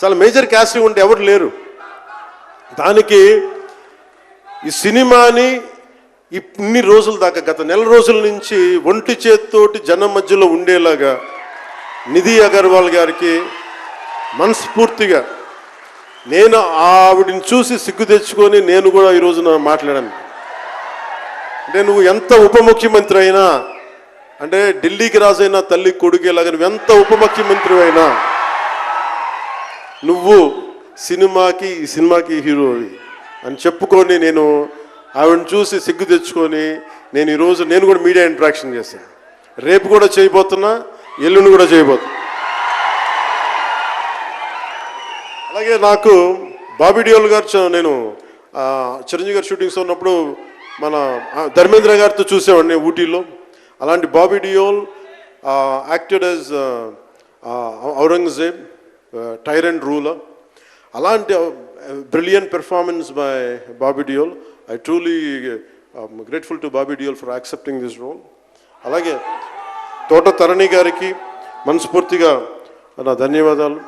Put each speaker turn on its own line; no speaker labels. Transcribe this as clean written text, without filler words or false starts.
చాలా major casting ఉంటే ఎవరు లేరు. దానికి ఈ సినిమాని ఇన్ని రోజుల దాకా గత నెల రోజుల నుంచి ఒంటి చేత్తోటి జనం మధ్యలో ఉండేలాగా నిధి అగర్వాల్ గారికి మనస్ఫూర్తిగా నేను ఆవిడని చూసి సిగ్గు తెచ్చుకొని నేను కూడా ఈరోజున మాట్లాడాను. అంటే నువ్వు ఎంత ఉప ముఖ్యమంత్రి అయినా, అంటే ఢిల్లీకి రాజైనా తల్లి కొడుకేలాగా నువ్వు ఎంత ఉప ముఖ్యమంత్రి అయినా నువ్వు ఈ సినిమాకి హీరో అని చెప్పుకొని నేను ఆవిడని చూసి సిగ్గు తెచ్చుకొని నేను కూడా మీడియా ఇంటరాక్షన్ చేశాను. రేపు కూడా చేయబోతున్నా, ఎల్లుండి కూడా చేయబోతున్నా. అలాగే నాకు బాబీ డియోల్ గారు, నేను చిరంజీవి గారు షూటింగ్స్ ఉన్నప్పుడు మన ధర్మేంద్ర గారితో చూసేవాడిని ఊటీలో. అలాంటి Bobby Deol acted as Aurangzeb, tyrant ruler. అలాంటి brilliant performance by Bobby Deol. I truly grateful to Bobby Deol for accepting this role. అలాగే తోట తరణి గారికి మనస్ఫూర్తిగా నా ధన్యవాదాలు.